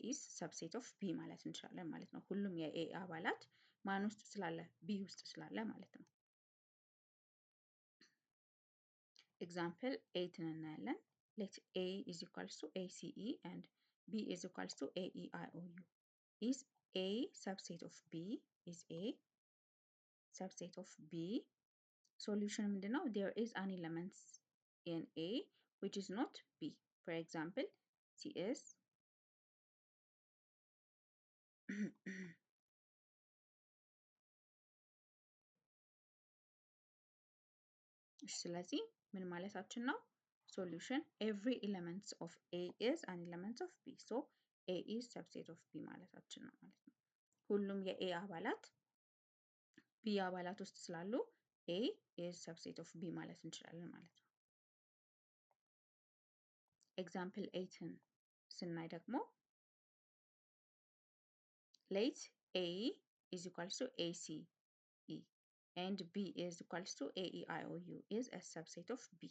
is subset of B ማለት እንችላለን ማለት ነው። ሁሉም የኤ አባላት ማን ውስጥ ስላለ B ውስጥ ስላለ ማለት ነው። ኤግዛምፕል 8 እናያለን። let A is equals to ACE and B is equals to AEIOU. Is A subset of B? Is A subset of B? Solution ምንድነው? There is an element in A which is not B. For example, CS ስለዚህ ምን ማለታችን ነው? Solution every element of A is an element of B. So A is subset of B ማለታችን ነው ማለት ነው። ሁሉም የኤ አባላት ቢ አባላት ውስጥ ስላሉ A is subset of B ማለት እንችላለን ማለት ነው። ኤግዛምፕል 8ን ስናይ ደግሞ let A is equals to ACE and B is equals to AEIOU is a subset of B.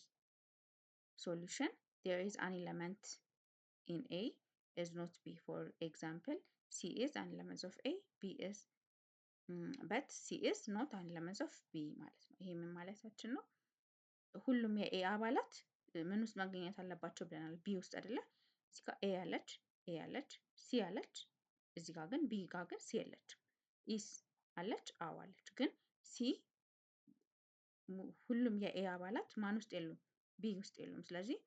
Solution there is an element in A is not B. For example, C is an element of A, B is but C is not an element of B ማለት ነው። ይሄ ምን ማለታችን ነው? ሁሉም የኤ አባላት ምን ውስጥ ማግኘት አለባቸው ብለናል? ቢ ውስጥ አይደለ? እዚህ ጋር ኤ ያለች፣ ኤ ያለች፣ ሲ ያለች፣ እዚህ ጋር ግን ቢ ጋር ግን ሲ ያለች። ኢስ አለች፣ አዎ አለች። ግን ሲ ሁሉም የኤ አባላት ማን ውስጥ የሉም? ቢ ውስጥ የሉም። ስለዚህ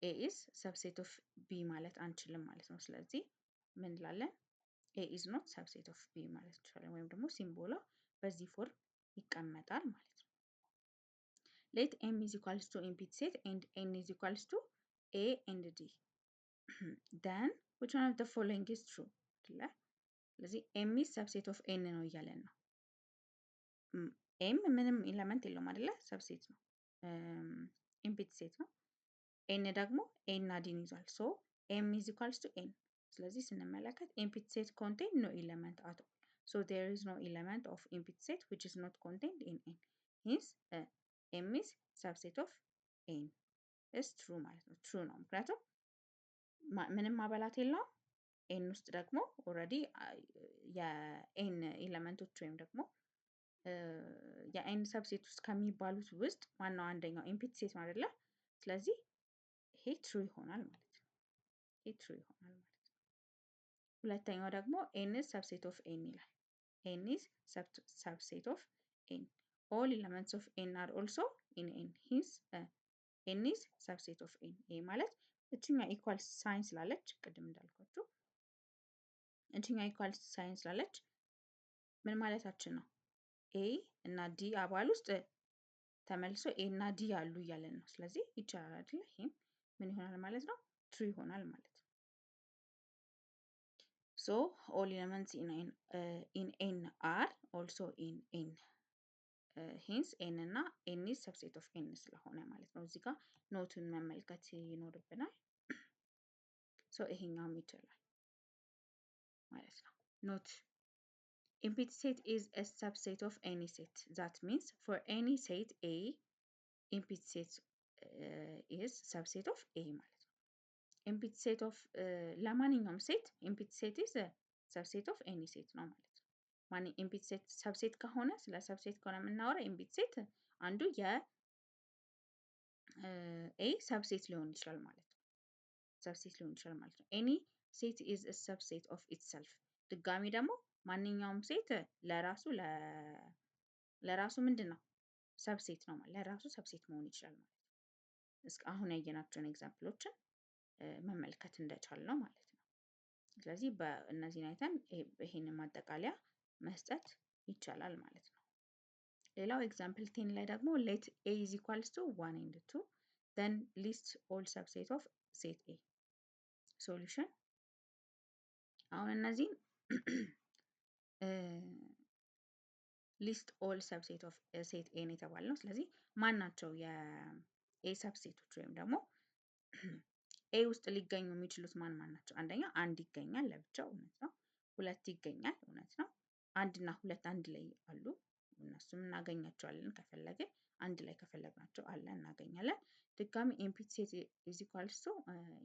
ኤ ኢዝ ሰብሴት ኦፍ ቢ ማለት አንችልም ማለት ነው። ስለዚህ ምን እንላለን? ኤ ኢዝ ኖት ሰብሴት ኦፍ ቢ ማለት እንችላለን። ወይም ደግሞ ሲምቦሏ በዚህ ፎርም ይቀመጣል ማለት ነው። let M is equals to impede set and N is equals to A and D. Then which one of the following is true? ስለዚህ M is subset of N ነው እያለን ነው። M ምንም ኤለመንት የለውም አይደለ? ሰብሴት ነው። ኢምፒድ ሴት ነው። ኤን ደግሞ ኤ እና ዲን ይዟል። ሶ M is equals to N. ስለዚህ ስንመለከት ኢምፒድ ሴት contain no element at all. So there is no element of impede set which is not contained in N. Hence M is subset of N is true ማለት ነው። true ነው ምክንያቱም ምንም አባላት የለውም። ኤን ውስጥ ደግሞ ኦልሬዲ የኤን ኤለመንቶች ወይም ደግሞ የኤን ሰብሴት ውስጥ ከሚባሉት ውስጥ ዋናው አንደኛው ኢምፒድ ሴት ነው አይደለ? ስለዚህ ይሄ ትሩ ይሆናል ማለት ነው። ይሄ ትሩ ይሆናል ማለት ነው። ሁለተኛው ደግሞ ኤን ኢዝ ሰብሴት ኦፍ ኤን ይላል። ኤን ኢዝ ሰብሴት ኦፍ ኤን all elements of n are also in n. hence n is subset of n. ይሄ ማለት እችኛ ኢኳል ሳይን ስላለች ቅድም እንዳልኳችሁ እችኛ ኢኳል ሳይን ስላለች ምን ማለታችን ነው? ኤ እና ዲ አባል ውስጥ ተመልሶ ኤ እና ዲ ያሉ እያለን ነው። ስለዚህ ይቻላል አይደለ? ይሄም ምን ይሆናል ማለት ነው? ትሩ ይሆናል ማለት ነው። so all elements in n are also in n. ሄንስ ኤን እና ኤን ኢዝ ሰብሴት ኦፍ ኤን ስለሆነ ማለት ነው። እዚህ ጋር ኖቱን መመልከት ይኖርብናል። ሶ ይሄኛውም ይችላል ማለት ነው። ኖት ኢምፒድ ሴት ኢዝ a subset of any set. That means for any set A, ኢምፒድ ሴት is subset of A ማለት ነው። ኢምፒድ ሴት ኦፍ ለማንኛውም ሴት ኢምፒድ ሴት is a subset of any set ነው ማለት ነው። ማን ኢምፒድ ሴት ሰብሴት ከሆነ ስለ ሰብሴት ከሆነ የምናወራ ኢምፒድ ሴት አንዱ የኤ ሰብሴት ሊሆን ይችላል ማለት ነው። ሰብሴት ሊሆን ይችላል ማለት ነው። ኤኒ ሴት ኢዝ አ ሰብሴት ኦፍ ኢትሰልፍ። ድጋሚ ደግሞ ማንኛውም ሴት ለራሱ ምንድን ነው? ሰብሴት ነው ማለት ለራሱ ሰብሴት መሆን ይችላል ማለት ነው። እስከ አሁን ያየናቸውን ኤግዛምፕሎችን መመልከት እንደቻል ነው ማለት ነው። ስለዚህ በእነዚህን አይተን ይሄንን ማጠቃለያ መስጠት ይቻላል ማለት ነው። ሌላው ኤግዛምፕል 10 ላይ ደግሞ let A is equals to 1 and 2 then list all subset of set A. solution አሁን እነዚህን list all subset of set A ነው የተባልነው። ስለዚህ ማን ናቸው የኤ ሰብሴቶች ወይም ደግሞ ኤ ውስጥ ሊገኙ የሚችሉት ማን ናቸው? አንደኛ አንድ ይገኛል ለብቻው እውነት ነው። ሁለት ይገኛል እውነት ነው። አንድ እና ሁለት አንድ ላይ አሉ እነሱም እናገኛቸዋለን ከፈለግን አንድ ላይ ከፈለግናቸው አለ እናገኛለን። ድጋሚ ኢምፒድ ሴት ኢዝ ኢኳልስ ቱ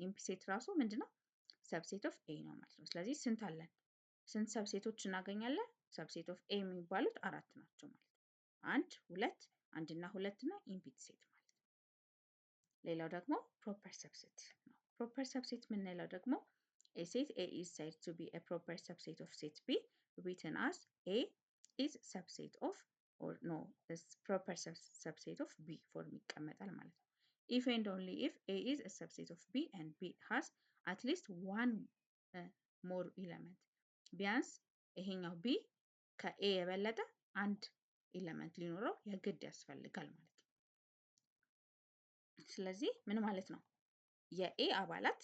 ኢምፒድ ሴት ራሱ ምንድነው? ሰብሴት ኦፍ ኤ ነው ማለት ነው። ስለዚህ ስንት አለን? ስንት ሰብሴቶች እናገኛለን? ሰብሴት ኦፍ ኤ የሚባሉት 4 ናቸው ማለት ነው። 1 2 1 እና 2 እና ኢምፒቲ ሴት ማለት ነው። ሌላው ደግሞ ፕሮፐር ሰብሴት ነው። ፕሮፐር ሰብሴት የምንለው ደግሞ a set A is said to be a proper subset of set B written as A is subset of or no is proper subset of B ፎርም ይቀመጣል ማለት ነው። if and only if A is a subset of B and B has at least one more element ቢያንስ ይሄኛው B ከኤ የበለጠ አንድ ኤሌመንት ሊኖረው የግድ ያስፈልጋል ማለት ነው። ስለዚህ ምን ማለት ነው? የኤ አባላት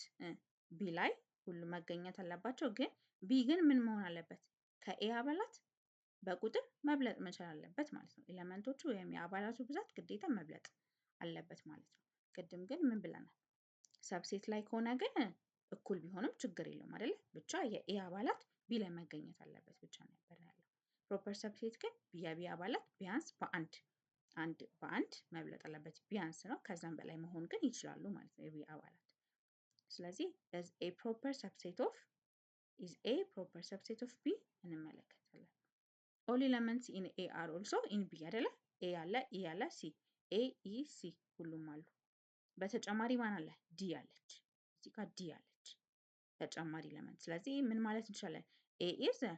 ቢ ላይ ሁሉም መገኘት አለባቸው። ግን ቢ ግን ምን መሆን አለበት? ከኤ አባላት በቁጥር መብለጥ መቻል አለበት ማለት ነው። ኤሌመንቶቹ ወይም የአባላቱ ብዛት ግዴታ መብለጥ አለበት ማለት ነው። ቅድም ግን ምን ብለናል? ሰብሴት ላይ ከሆነ ግን እኩል ቢሆንም ችግር የለውም አይደለ? ብቻ የኤ አባላት ቢ ላይ መገኘት አለበት ብቻ ነበር ያለው። ፕሮፐር ሰብሴት ግን የቢ አባላት ቢያንስ በአንድ መብለጥ አለበት። ቢያንስ ነው፣ ከዛም በላይ መሆን ግን ይችላሉ ማለት ነው የቢ አባላት። ስለዚህ is a proper subset of B እንመለከታለን። all elements in A are also in B አይደለ? ኤ አለ፣ ኢ አለ፣ ሲ ኤ ኢ ሲ ሁሉም አሉ። በተጨማሪ ማን አለ? ዲ አለች። እዚህ ጋር ዲ አለች ተጨማሪ ኤሌመንት። ስለዚህ ምን ማለት እንችላለን? ኤ is a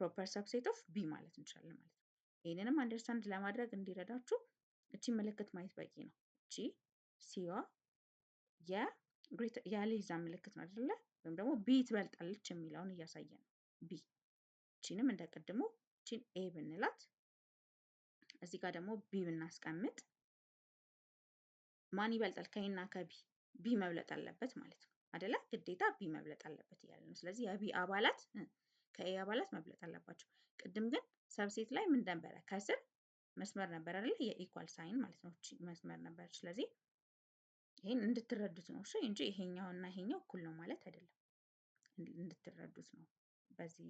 proper subset of B ማለት እንችላለን ማለት ነው። ይህንንም አንደርስታንድ ለማድረግ እንዲረዳችሁ እቺ ምልክት ማየት በቂ ነው። እቺ ሲዋ የሌዛ ምልክት ነው አይደለ? ወይም ደግሞ ቢ ትበልጣለች የሚለውን እያሳየ ነው። ቢ እቺንም እንደቀድሞ እቺን ኤ ብንላት እዚህ ጋር ደግሞ ቢ ብናስቀምጥ ማን ይበልጣል? ከኤና ከቢ ቢ መብለጥ አለበት ማለት ነው አይደለ? ግዴታ ቢ መብለጥ አለበት እያለ ነው። ስለዚህ የቢ አባላት ከኤ አባላት መብለጥ አለባቸው። ቅድም ግን ሰብሴት ላይ ምን ነበረ? ከስር መስመር ነበር አይደለ? የኢኳል ሳይን ማለት ነው። እቺ መስመር ነበር። ስለዚህ ይሄን እንድትረዱት ነው እሺ፣ እንጂ ይሄኛው እና ይሄኛው እኩል ነው ማለት አይደለም። እንድትረዱት ነው በዚህ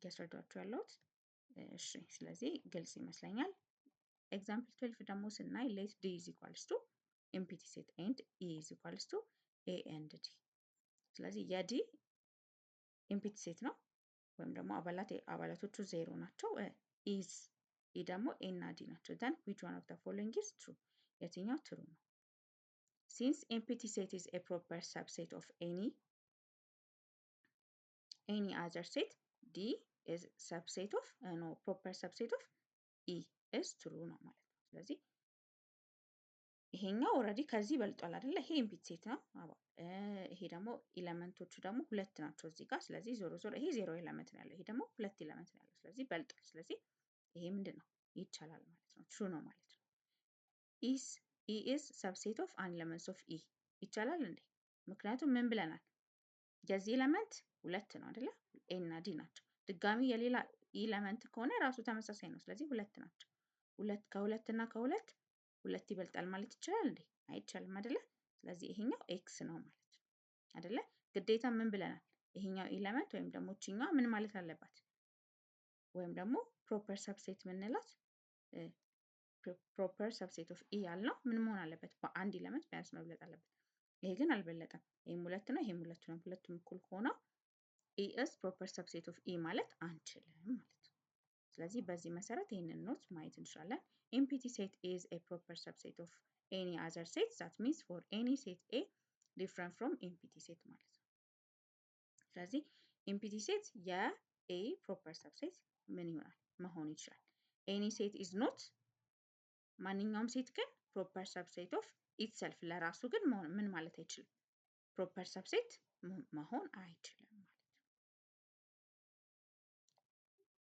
እያስረዳችሁ ያለሁት። እሺ፣ ስለዚህ ግልጽ ይመስለኛል። ኤግዛምፕል 12 ደግሞ ስናይ ሌት ዲ ኢዝ ኢኳልስ ቱ ኤምፒቲ ሴት ኤንድ ኢ ኢዝ ኢኳልስ ቱ ኤ ኤንድ ዲ። ስለዚህ የዲ ኤምፒቲ ሴት ነው ወይም ደግሞ አባላቶቹ ዜሮ ናቸው። ኢዝ ኢ ደግሞ ኤ እና ዲ ናቸው። then which one of the following is true? የትኛው ትሩ ነው? since empty set is a proper subset of any other set, D is subset of no proper subset of E is true ነው ማለት ነው። ስለዚህ ይሄኛው ኦልሬዲ ከዚህ በልጧል አይደለ? ይሄ ኤምፒቲ ሴት ነው። ይሄ ደግሞ ኤሌመንቶቹ ደግሞ ሁለት ናቸው እዚህ ጋር። ስለዚህ ዞሮ ይሄ ዜሮ ኤሌመንት ነው ያለው፣ ይሄ ደግሞ ሁለት ኤሌመንት ነው ያለው። ስለዚህ በልጧል። ስለዚህ ይሄ ምንድን ነው? ይቻላል ማለት ነው። ትሩ ነው ማለት ነው። E is subset of an elements of E ይቻላል እንዴ? ምክንያቱም ምን ብለናል? የዚህ ኤሌመንት ሁለት ነው አይደለ? ኤ እና ዲ ናቸው። ድጋሚ የሌላ ኤሌመንት ከሆነ ራሱ ተመሳሳይ ነው። ስለዚህ ሁለት ናቸው። ከሁለት እና ከሁለት ሁለት ይበልጣል ማለት ይቻላል እንዴ? አይቻልም አይደለ? ስለዚህ ይሄኛው ኤክስ ነው ማለት ነው አይደለ? ግዴታ ምን ብለናል? ይሄኛው ኤሌመንት ወይም ደግሞ እቺኛዋ ምን ማለት አለባት? ወይም ደግሞ ፕሮፐር ሰብሴት ምንላት ፕሮፐር ሰብሴት ኦፍ ኢ ያልነው ምን መሆን አለበት? በአንድ ኤሌመንት ቢያንስ መብለጥ አለበት። ይሄ ግን አልበለጠም። ይሄም ሁለት ነው፣ ይሄም ሁለት ነው። ሁለቱም እኩል ሆነው ኢ ኢዝ ፕሮፐር ሰብሴት ኦፍ ኢ ማለት አንችልም ማለት ነው። ስለዚህ በዚህ መሰረት ይህንን ኖት ማየት እንችላለን። ኤምፒቲ ሴት ኢዝ ኤ ፕሮፐር ሰብሴት ኦፍ ኤኒ አዘር ሴት ዛት ሚንስ ፎር ኤኒ ሴት ኤ ዲፍረንት ፍሮም ኤምፒቲ ሴት ማለት ነው። ስለዚህ ኤምፒቲ ሴት የኤ ፕሮፐር ሰብሴት ምን ይሆናል? መሆን ይችላል። ኤኒ ሴት ኢዝ ኖት ማንኛውም ሴት ግን ፕሮፐር ሰብሴት ኦፍ ኢትሰልፍ ለራሱ ግን ምን ማለት አይችልም? ፕሮፐር ሰብሴት መሆን አይችልም ማለት ነው።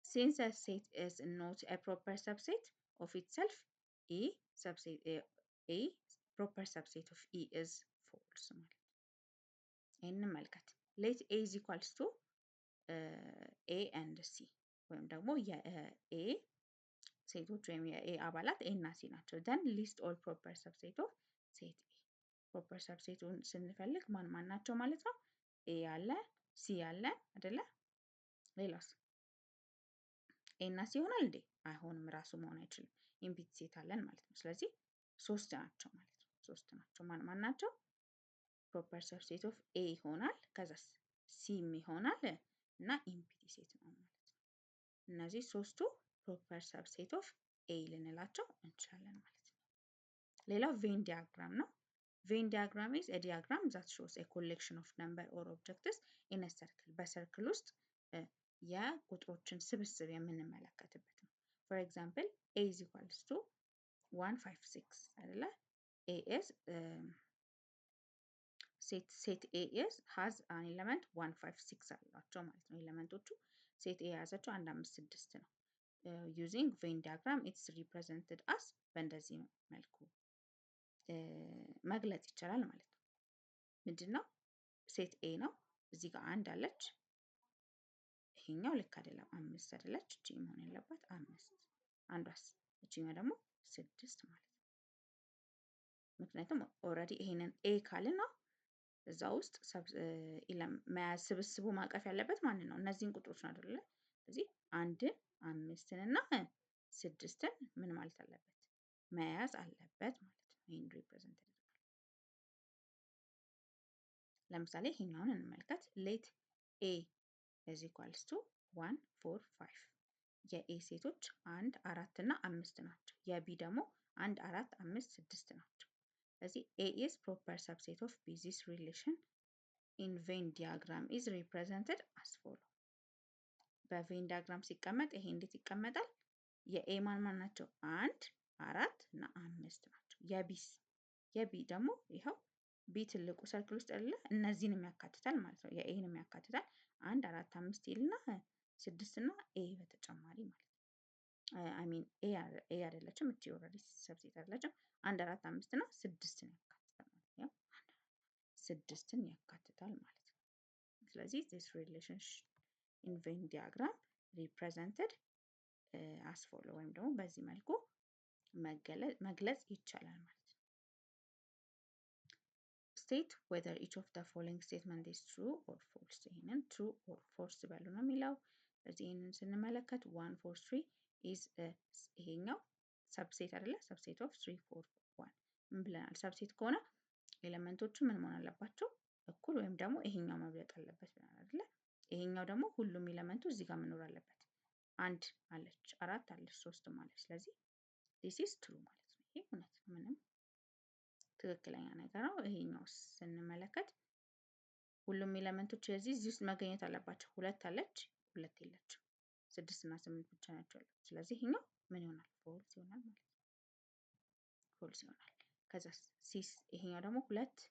Since a set is not a proper subset of itself, A proper subset of E is false ማለት ነው። ይህንን መልከት let A is equals to A and C ወይም ደግሞ የኤ ሴቶች ወይም የኤ አባላት ኤ እና ሲ ናቸው። then list all proper subset of set A ፕሮፐር ሰብሴቱን ስንፈልግ ማን ናቸው ማለት ነው? ኤ ያለ ሲ ያለ አይደለ? ሌላስ ኤ እና ሲ ይሆናል እንዴ? አይሆንም፣ ራሱ መሆን አይችልም። ኤምፒቲ ሴት አለን ማለት ነው። ስለዚህ ሶስት ናቸው ማለት ነው። ሶስት ናቸው። ማን ናቸው? ፕሮፐር ሰብሴት ኦፍ ኤ ይሆናል። ከዛስ ሲም ይሆናል እና ኢምፒቲ ሴት ነው ማለት ነው። እነዚህ ሶስቱ ፕሮፐር ሰብሴት ኦፍ ኤ ልንላቸው እንችላለን ማለት ነው። ሌላው ቬን ዲያግራም ነው። ቬን ዲያግራም ኢዝ ኤ ዲያግራም ዛት ሾውስ ኤ ኮሌክሽን ኦፍ ነምበር ኦር ኦብጀክትስ ኢን ኤ ሰርክል። በሰርክል ውስጥ የቁጥሮችን ስብስብ የምንመለከትበት ነው። ፎር ኤግዛምፕል ኤ ኢዝ ኢኳልስ ቱ 156 አይደለ? ኤ ኢዝ ሴት ኤ ኢዝ ሃዝ አን ኤለመንት 156 አላቸው ማለት ነው። ኤለመንቶቹ ሴት ኤ የያዘችው 156 ነው። ዩዚንግ ቬን ዲያግራም ኢትስ ሪፕሬዘንትድ አስ በእንደዚህ መልኩ መግለጽ ይቻላል ማለት ነው። ምንድነው? ሴት ኤ ነው። እዚህ ጋር አንድ አለች። ይሄኛው ልክ አይደለም፣ 5 አይደለች። እቺ መሆን ያለባት 5፣ አንዷስ እቺኛው ደግሞ 6 ማለት ነው። ምክንያቱም ኦልሬዲ ይሄንን ኤ ካልን ነው እዛ ውስጥ ስብስቡ ማቀፍ ያለበት ማንን ነው? እነዚህን ቁጥሮች ነው አይደለ? ስለዚህ 1፣ 5 እና 6ን ምን ማለት አለበት? መያዝ አለበት ማለት ነው። ይሄን ሪፕሬዘንት ያደርጋል። ለምሳሌ ይሄኛውን እንመልከት። ሌት ኤ ኢዝ ኢኳልስ ቱ 1 4 5 የኤ ሴቶች 1 4 እና 5 ናቸው። የቢ ደግሞ 1 4 5 6 ናቸው። ስለዚህ ኤ ኢዝ ፕሮፐር ሰብሴት ኦፍ ቢ። ዚስ ሪሌሽን ኢን ቬን ዲያግራም ኢዝ ሪፕሬዘንትድ አስ ፎሎ። በቬን ዲያግራም ሲቀመጥ ይሄ እንዴት ይቀመጣል? የኤ ማን ናቸው? 1 4 እና 5 ናቸው። የቢ ደግሞ ይኸው ቢ ትልቁ ሰርክል ውስጥ አይደለ? እነዚህንም ያካትታል ማለት ነው። የኤንም ያካትታል። 1 4 5 ይልና 6 እና ኤ በተጨማሪ ማለት ነው። አይ ሚን ኤ አይደለችም፣ እቺ ኦልሬዲ ሰብሴት አይደለችም። 1 4 5 እና 6ን ያካትታል ማለት ነው። 6ን ያካትታል ማለት ነው። ስለዚህ this relationship in Venn diagram represented as follow ወይም ደግሞ በዚህ መልኩ መግለጽ ይቻላል ማለት ነው። state whether each of the following statement is true or false። ይሄንን true or false በሉ ነው የሚለው። ስለዚህ ይሄንን ስንመለከት 1 4 3 is ይሄኛው ሰብሴት አይደለ? ሰብሴት ኦፍ 3 4 1 ምን ብለናል? ሰብሴት ከሆነ ኤሌመንቶቹ ምን መሆን አለባቸው? እኩል ወይም ደግሞ ይሄኛው መብለጥ አለበት ብለናል አይደለ? ይሄኛው ደግሞ ሁሉም ኤሌመንቱ እዚህ ጋር መኖር አለበት። 1 አለች፣ 4 አለች፣ 3 አለች። ስለዚህ this is true ማለት ነው። ይሄ እውነት ነው፣ ምንም ትክክለኛ ነገር ነው። ይሄኛው ስንመለከት ሁሉም ኤሌመንቶች እዚህ ውስጥ መገኘት አለባቸው። 2 አለች፣ 2 የለችም። 6 እና 8 ብቻ ናቸው ያሉት። ስለዚህ ይሄኛው ምን ይሆናል? ፎልስ ይሆናል ማለት ነው። ፎልስ ይሆናል። ከዛ ሲስ ይሄኛው ደግሞ 2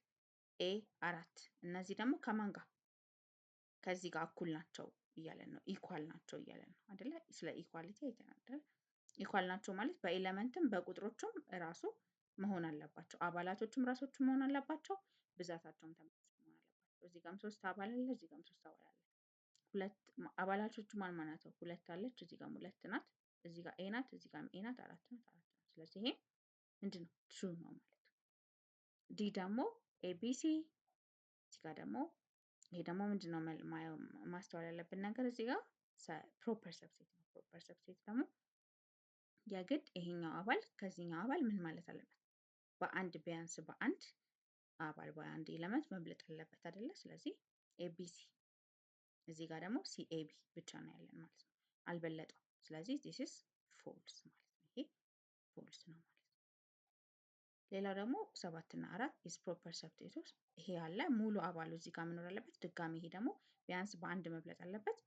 ኤ 4 እነዚህ ደግሞ ከማን ጋር? ከዚህ ጋር እኩል ናቸው እያለን ነው። ኢኳል ናቸው እያለን ነው አይደለ? ስለ ኢኳሊቲ አይተናል። ኢኳል ናቸው ማለት በኤሌመንትም በቁጥሮችም ራሱ መሆን አለባቸው። አባላቶችም ራሶቹ መሆን አለባቸው። ብዛታቸውም ተመሳሳይ መሆን አለባቸው። እዚህ ጋርም 3 አባል አለ፣ እዚህ ጋርም 3 አባል አለ። አባላቶቹ ማን ናቸው? 2 አለች፣ እዚህ ጋርም 2 ናት፣ እዚህ ጋር ኤ ናት፣ እዚህ ጋርም ኤ ናት፣ 4 ናት፣ 4 ናት። ስለዚህ ይሄ ምንድነው? ትሩ ነው ማለት ነው። ዲ ደግሞ ኤቢሲ፣ እዚህ ጋር ደግሞ ይሄ ደግሞ ምንድነው ማስተዋል ያለብን ነገር እዚህ ጋር ፕሮፐር ሰብሴት ነው። ፕሮፐር ሰብሴት ደግሞ የግድ ይሄኛው አባል ከዚህኛው አባል ምን ማለት አለበት? በአንድ ቢያንስ በአንድ አባል በአንድ ኤሌመንት መብለጥ አለበት አይደለ? ስለዚህ ኤቢሲ፣ እዚህ ጋር ደግሞ ሲኤቢ ብቻ ነው ያለን ማለት ነው፣ አልበለጠው። ስለዚህ this is false ማለት ነው። ይሄ false ነው ማለት ነው። ሌላው ደግሞ 7 እና 4 is proper substitutes። ይሄ ያለ ሙሉ አባሉ እዚህ ጋር መኖር አለበት። ድጋሚ ይሄ ደግሞ ቢያንስ በአንድ መብለጥ አለበት።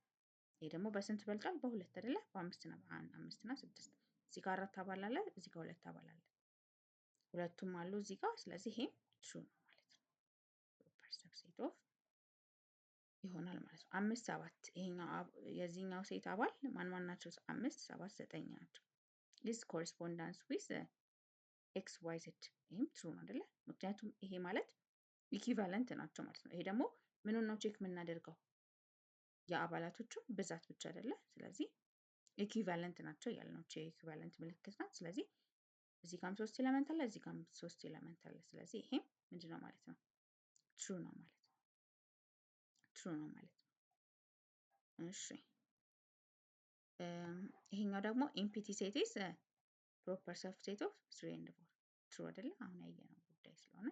ይሄ ደግሞ በስንት በልጧል? በ2 አይደለ? በ5 እና በ5 እና 6። እዚህ ጋር 4 አባል አለ፣ እዚህ ጋር 2 አባል አለ፣ ሁለቱም አሉ እዚህ ጋር። ስለዚህ ይሄ ትሩ ነው ማለት ነው። ፕሮፐር ሰብሴት ኦፍ ይሆናል ማለት ነው። 5 7 ይሄኛው የዚህኛው ሴት አባል ማን ናቸው? 5 7 9 ናቸው። this correspondence with ኤክስ ዋይ ዜድ፣ ይሄም ትሩ ነው አይደለ? ምክንያቱም ይሄ ማለት ኢኩቫለንት ናቸው ማለት ነው። ይሄ ደግሞ ምኑን ነው ቼክ የምናደርገው? የአባላቶቹ ብዛት ብቻ አይደለ? ስለዚህ ኢኩቫለንት ናቸው ያልነው የኢኩቫለንት ምልክት ናት። ስለዚህ እዚህ ጋርም 3 ኤሌመንት አለ፣ እዚህ ጋርም 3 ኤሌመንት አለ። ስለዚህ ይሄም ምንድነው ማለት ነው? ትሩ ነው ማለት ነው። ትሩ ነው ማለት ነው። እሺ ይሄኛው ደግሞ ኢምፒቲ ሴት ኢዝ ፕሮፐር ሰብሴት ኦፍ 3 and 4 ትሩ አይደለ? አሁን ያየነው ጉዳይ ስለሆነ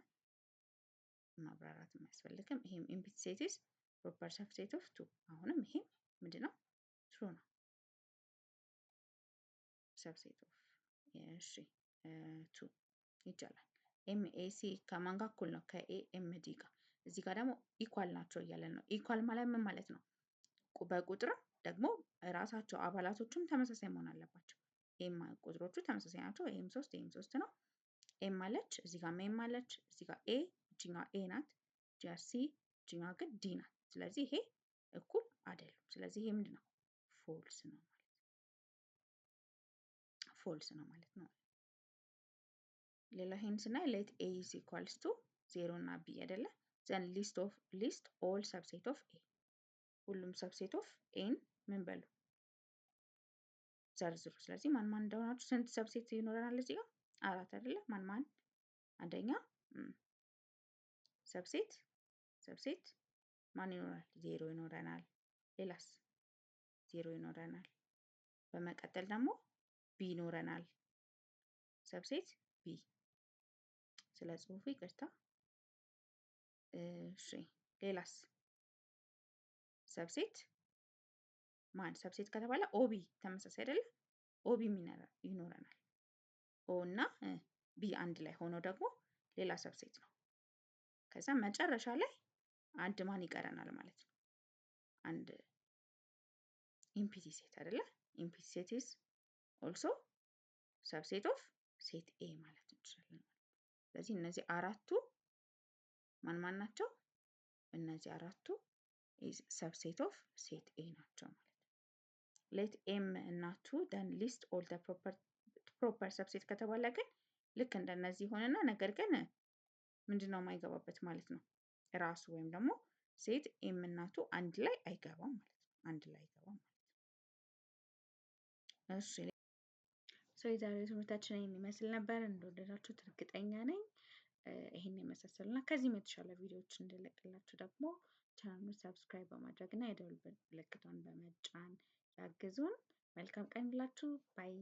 ማብራራት የሚያስፈልግም። ይሄም ኢምፒቲ ሴት ኢዝ ፕሮፐር ሰብሴት ኦፍ 2 አሁንም ይሄ ምንድነው ትሩ ነው። ሰብሴት ኦፍ እሺ 2 ይቻላል። ኤም ኤ ሲ ከማን ጋር እኩል ነው? ከኤ ኤም ዲ ጋር። እዚህ ጋር ደግሞ ኢኳል ናቸው እያለን ነው። ኢኳል ማለት ምን ማለት ነው? በቁጥር ደግሞ ራሳቸው አባላቶቹም ተመሳሳይ መሆን አለባቸው። ኤም ቁጥሮቹ ተመሳሳይ ናቸው። ኤም 3 ኤም 3 ነው። ኤም አለች እዚህ ጋር ኤም አለች እዚህ ጋር ኤ እዚህኛው ኤ ናት። እዚጋ ሲ እዚህኛው ግን ዲ ናት። ስለዚህ ይሄ እኩል አይደለም። ስለዚህ ይሄ ምንድነው? ፎልስ ነው ማለት ነው። ፎልስ ነው ማለት ነው። ሌላ ይሄን ስናይ ሌት ኤ ኢዝ ኢኳልስ ቱ 0 እና ቢ አይደለ? ዘን ሊስት ኦል ሰብሴት ኦፍ ኤ ሁሉም ሰብሴት ኦፍ ኤን ምን በሉ ዘርዝሩ። ስለዚህ ማን ማን እንደሆናችሁ ስንት ሰብሴት ይኖረናል እዚህ ጋር? አራት አይደለ? ማን ማን? አንደኛ ሰብሴት ማን ይኖራል? 0 ይኖረናል። ሌላስ? 0 ይኖረናል። በመቀጠል ደግሞ ቢ ይኖረናል። ሰብሴት ቢ። ስለ ጽሁፉ ይቅርታ። እሺ ሌላስ? ሰብሴት ማን? ሰብሴት ከተባለ ኦቢ ተመሳሳይ አይደለ? ኦቢ ይኖረናል። ኦ እና ቢ አንድ ላይ ሆኖ ደግሞ ሌላ ሰብሴት ነው። ከዛ መጨረሻ ላይ አንድ ማን ይቀረናል ማለት ነው? አንድ ኢምፒቲ ሴት አይደለ? ኢምፒቲ ሴት ኢዝ ኦልሶ ሰብሴት ኦፍ ሴት ኤ ማለት እንችላለን። ስለዚህ እነዚህ አራቱ ማን ማን ናቸው? እነዚህ አራቱ ኢዝ ሰብሴት ኦፍ ሴት ኤ ናቸው ማለት ነው። ሌት ኤም እና 2 ደን ሊስት ኦል ዘ ፕሮፐር ሰብሴት ከተባለ ግን ልክ እንደነዚህ ሆነና ነገር ግን ምንድነው የማይገባበት ማለት ነው? ራሱ ወይም ደግሞ ሴት ኤም እና 2 አንድ ላይ አይገባም ማለት ነው። አንድ ላይ አይገባም ማለት ነው። እሺ የዛሬው ትምህርታችን ይህን ይመስል ነበር። እንደወደዳችሁት እርግጠኛ ነኝ። ይህን የመሳሰሉና ከዚህም የተሻለ ቪዲዮዎች እንድለቅላችሁ ደግሞ ቻናሉን ሰብስክራይብ በማድረግ እና የደወል ምልክቷን በመጫን ያግዙን። መልካም ቀን ይሁንላችሁ። ባይ